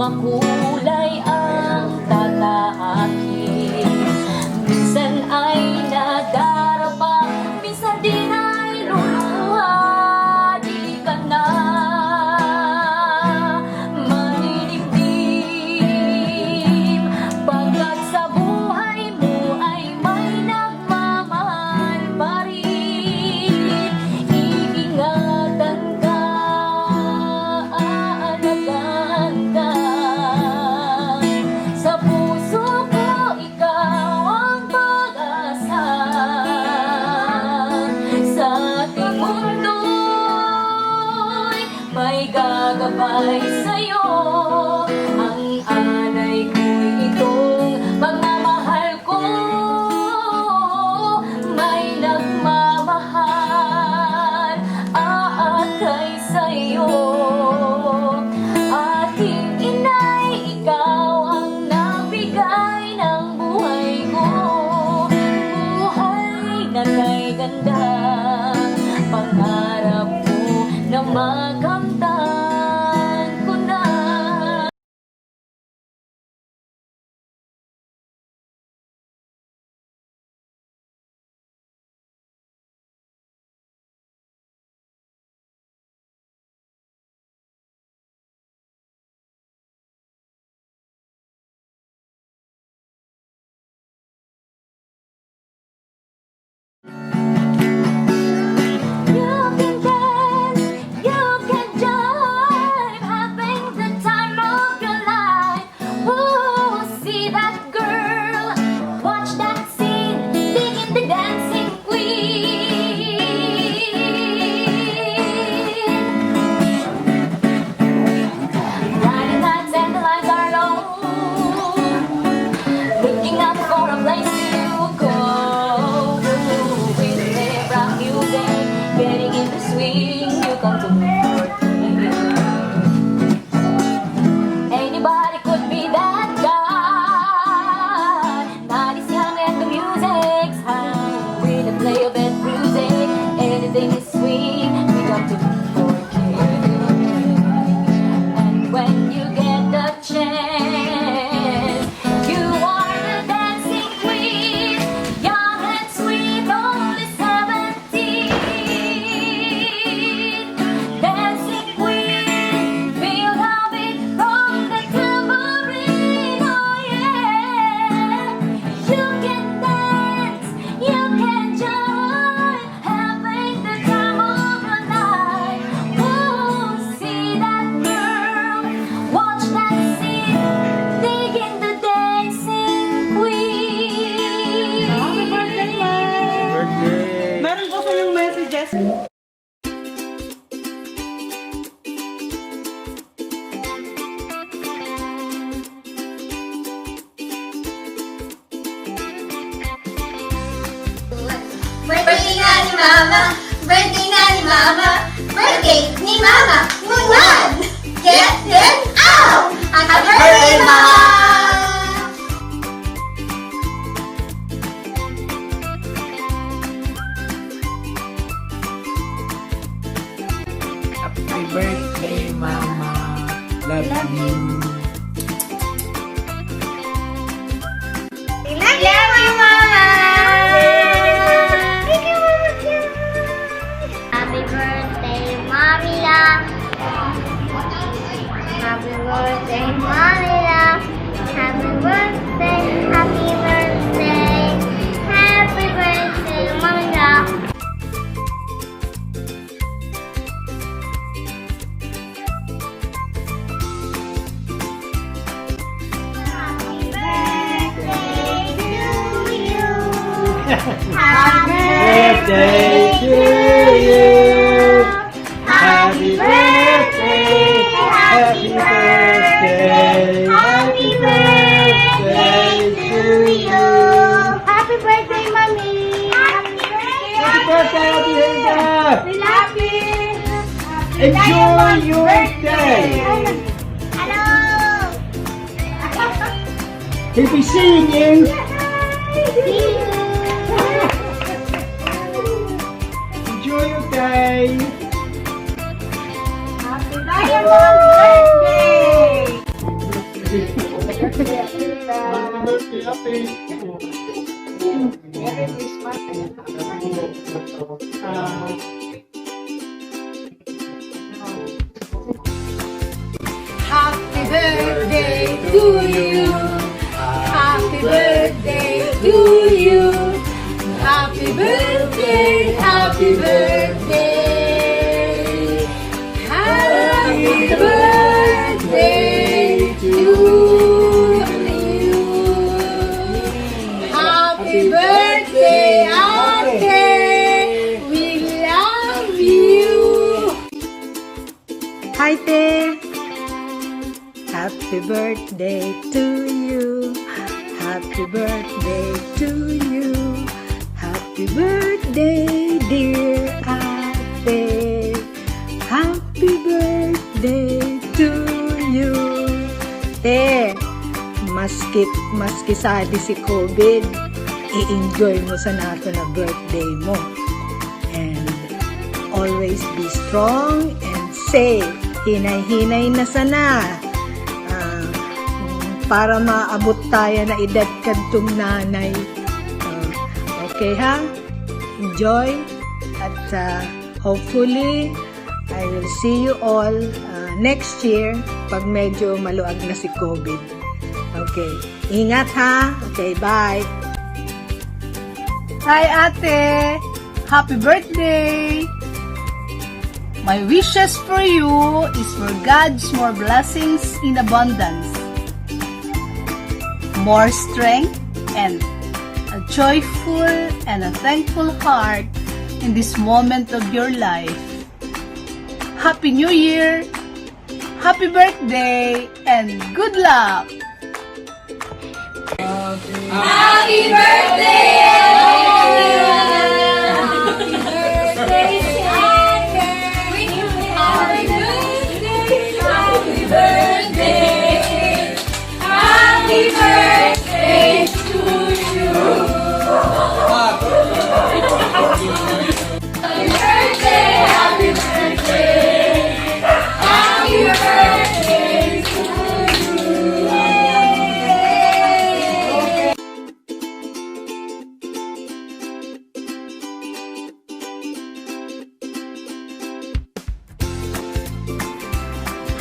makulay ang tatahakin. Minsan ay nadarapa, minsan din ay luluha. Di ka na manilibdim, pagkat sa buhay mo ay may nagmamahal pa rin. Iingatan ka, aalagaan ka. Sa puso ko ikaw ang pag-asa. Sa ating mundo'y may gagabay sa'yo. Ang alay ko'y itong pagmamahal ko. May nagmamahal, aakay sa'yo. Aking inay, ikaw ang nagbigay ng buhay ko. Buhay na kay ganda, pangarap ko na makamtan ko na. You can dance, you can jive, having the time of your life. Woo, see that girl, watch that scene, digging the dancing queen. Friday nights and the lights are low, looking out for a place to go. With a brand new day, getting in the swing, you come to me. Anybody could be that guy. Night is young and the music's high. With a play of that music, anything is sweet. We come to forget. And when you get the chance, you are the dancing queen, young and sweet, only 17. Dancing queen, feel the beat from the tambourine, oh yeah. You can dance, you can join, having the time of your life. Woo, see that girl, watch that scene, digging the dancing queen. Happy birthday, Birthday! Meron po kayong messages. Birthday nga ni Mama! Birthday nga ni Mama! Birthday ni Mama! Mungan! Get them out! Happy birthday, Mama! Happy birthday, Mama! Love you! Love you, Mama! Happy birthday, Mommy love! Happy birthday, Mommy love! Happy birthday, happy birthday, happy birthday, Mommy love! Happy birthday to you! Happy Birthday to you! Happy birthday! Happy birthday! Happy birthday to you! Happy birthday, Mommy! Happy birthday! Happy birthday, Ate Hilda! We love you! Enjoy your day! Hello! He'll be seeing you! See you! Enjoy your day! Happy Diamond's birthday! Merry Christmas. Happy birthday to you. Happy birthday to you. Happy birthday, happy birthday. Happy birthday to you. Happy birthday, Ate. We love you. Hi, Te! Happy birthday to you. Happy birthday to you. Happy birthday, dear Ate. Happy birthday to you. Te, maski sadi si COVID, i-enjoy mo sa nato na birthday mo. And always be strong and safe. Hinay-hinay na sana. Para maabot tayo na edad kadtong nanay. Okay ha? Enjoy. At hopefully, I will see you all next year pag medyo maluag na si COVID. Okay. Ingat ha. Okay, bye. Hi, Ate! Happy birthday! My wishes for you is for God's more blessings in abundance, more strength, and a joyful and a thankful heart in this moment of your life. Happy New Year! Happy birthday! And good luck! Happy birthday,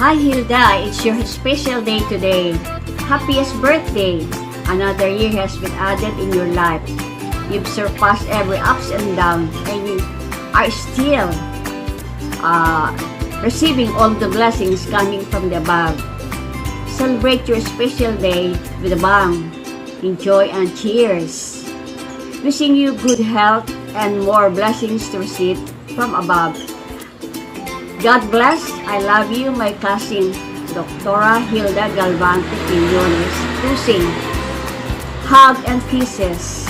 Hi Hilda, it's your special day today. Happiest birthday! Another year has been added in your life. You've surpassed every ups and downs, and you are still receiving all the blessings coming from the above. Celebrate your special day with a bang. Enjoy and cheers. Wishing you good health and more blessings to receive from above. God bless. I love you, my cousin, Dr. Hilda Galvante Quinones. Tusing. Hug and kisses.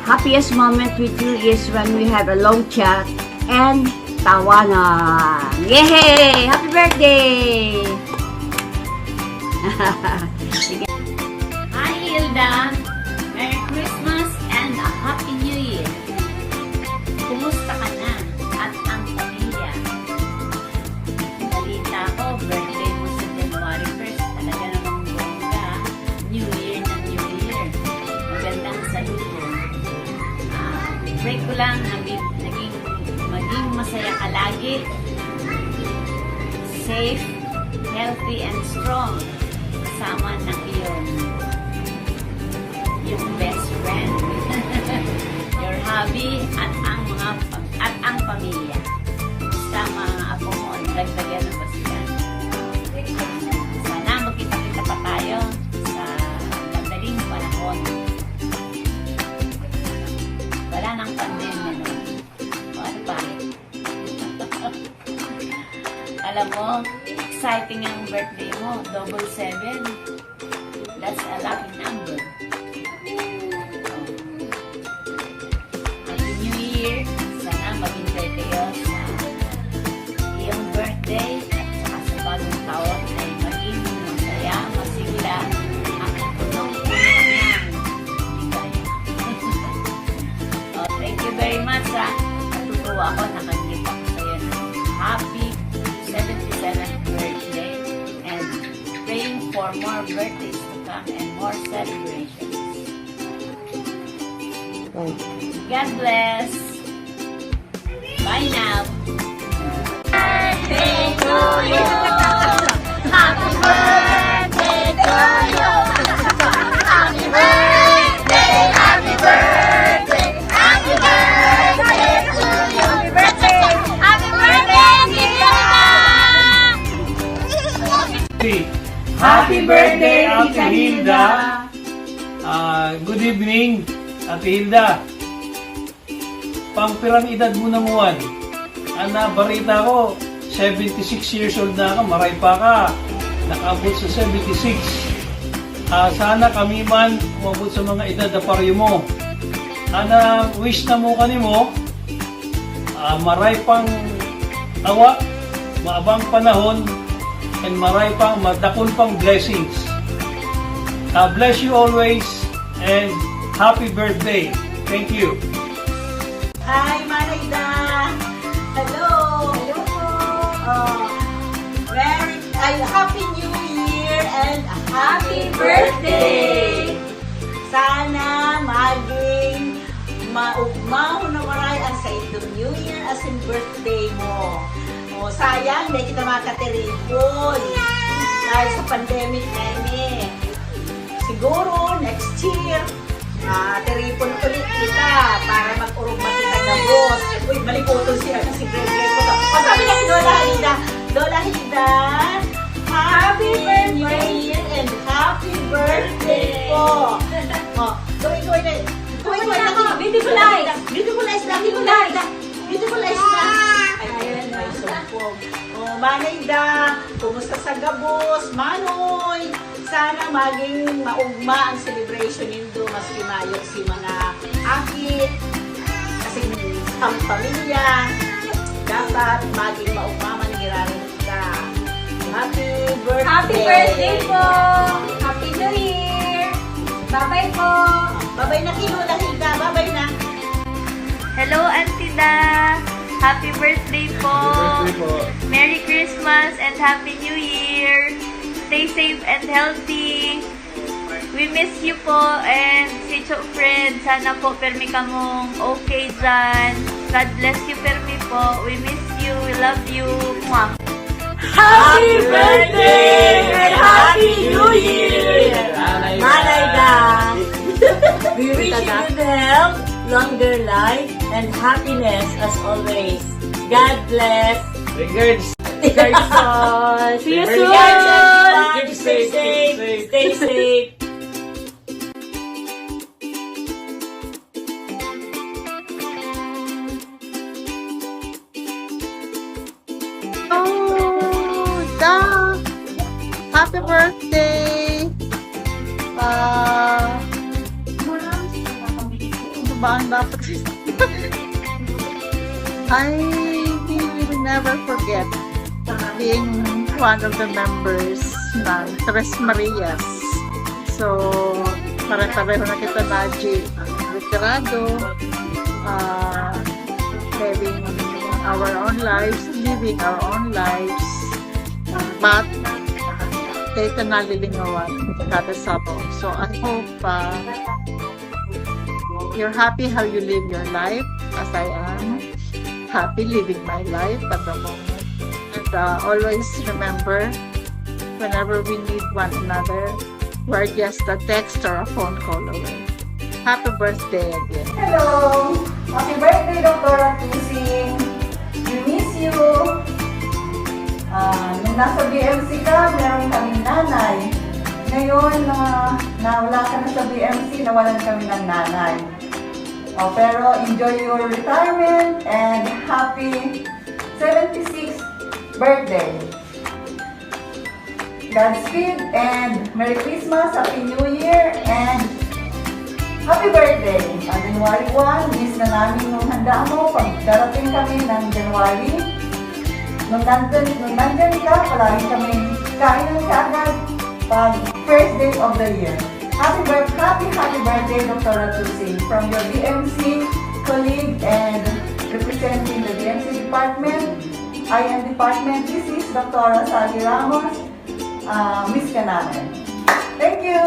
Happiest moment with you is when we have a long chat and tawanan. Yay! Happy birthday! Hi Hilda! Merry Christmas and a Happy New Year! Kumusta ka na? At ang pamilya? Balita ko, birthday mo sa January 1st. Talaga namang bongga. New Year na New Year. Magandang saludo. Pray ko lang maging masaya ka lagi. Safe, healthy, and strong. Kasama ng yung best friend, your hobby, at ang pamilya. Basta mga apo mo, dagdagan ng basihan. Sana magkita-kita pa tayo sa madaling panahon. Wala nang pandemya nun. O ano pa? Alam mo, exciting ang birthday mo. 777. That's a lucky number. Happy New Year. Sana maghintay kayo sa iyong birthday at sa bagong taon ay maging masaya, masigla at punong-puno ng ligaya. Thank you very much ha. Natutuwa ako, nakagip ako sa iyo ng happy 77th birthday and praying for more birthdays to come and more celebrations. God bless. Bye now. Birthday to you. Happy birthday to you. Happy birthday, happy birthday, happy birthday to you. Happy birthday, happy birthday, Happy birthday, Ate Hilda. Good evening, Ate Hilda. Pangpirang edad mo na muwan. Ana, barita ko, 76 years old na ka, maray pa ka. Nakaabot sa 76. Sana kami man umabot sa mga edad na paryo mo. Ana, wish na mo kanimo, maray pang awa, maabang panahon, and maray pang madakon pang blessings. Bless you always, and happy birthday. Thank you. Hi, Manayda! Hello! Hello po! Happy New Year and Happy Birthday! Sana maging maugmaw na maray ang sa itong New Year as in birthday mo. Sayang, hindi kita makatiripon. Dahil sa pandemic na ini. Siguro, next year, tiripon ulit kita para mag-urugma kita na boss. Uy, malikotol siya kasi grade ko to. Sabi na ni Lola Hilda, Lola Hilda, Happy Birthday and Happy Birthday po. Gawin na. Beautiful eyes lang. Ayun, may sumpong. Manayda, kumusta sa gabos? Manoy, sana maging maugma ang celebration nindo, mas pinayok si mga akit, kasi ang pamilya, dapat maging maugma man girarin ka. Happy birthday! Happy birthday po! Happy New Year! Bye-bye po! Babay na kilo, Hilda. Babay na. Hello, Auntie Da! Happy birthday po! Merry Christmas and Happy New Year! Stay safe and healthy! We miss you po and si Cho Fred, sana po permi ka mong okay dyan. God bless you permi po. We miss you. We love you. Mwah! Happy birthday and Happy New Year! Manayda! We wish you good health, longer life, and happiness as always. God bless! Regards. See you soon! Keep safe, keep safe. Stay safe! Oh, Da! Happy birthday! Ano ba ang dapat I will never forget being one of the members ng Tres Marias. So, pare-pareho na kita na veterano, having our own lives, living our own lives, but kaya ka nalilingawan kada Sabong. So, I hope you're happy how you live your life, as I am happy living my life at the moment. And always remember, whenever we need one another, we're just a text or a phone call away. Happy birthday again. Hello! Happy birthday, Dr. Tusing! We miss you! Nung nasa BMC ka, meron kaming nanay. Ngayon, nawala ka na sa BMC, nawalan kami ng nanay. Pero enjoy your retirement and happy 76th birthday. Godspeed and Merry Christmas, Happy New Year, and Happy birthday! January 1, miss na namin nung handa mo pag darating kami ng January. Nung nandyan ka, palagi kami kain ng kaagad pag first day of the year. Happy birthday, Dr. Atusi, from your BMC colleague and representing the BMC department, IM department. This is Dr. Sally Ramos, Miss ka namin. Thank you!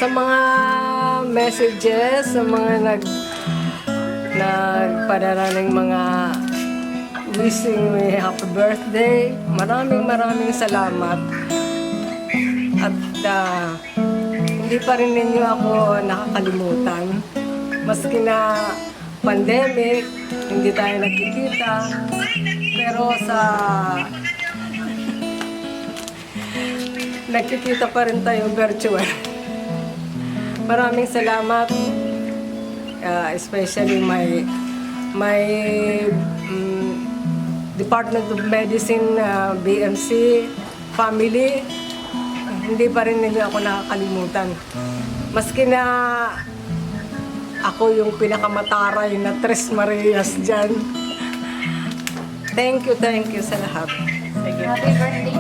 Sa mga messages, sa mga nagpadala ng mga wishing me happy birthday, maraming salamat. At hindi pa rin ninyo ako nakakalimutan. Maski na pandemic, hindi tayo nagkikita, pero nagkikita pa rin tayo virtual. Maraming salamat, especially my Department of Medicine, BMC family. Hindi pa rin nila ako nakakalimutan. Maski na ako yung pinakamataray na Tres Marias dyan. Thank you sa lahat. Happy birthday.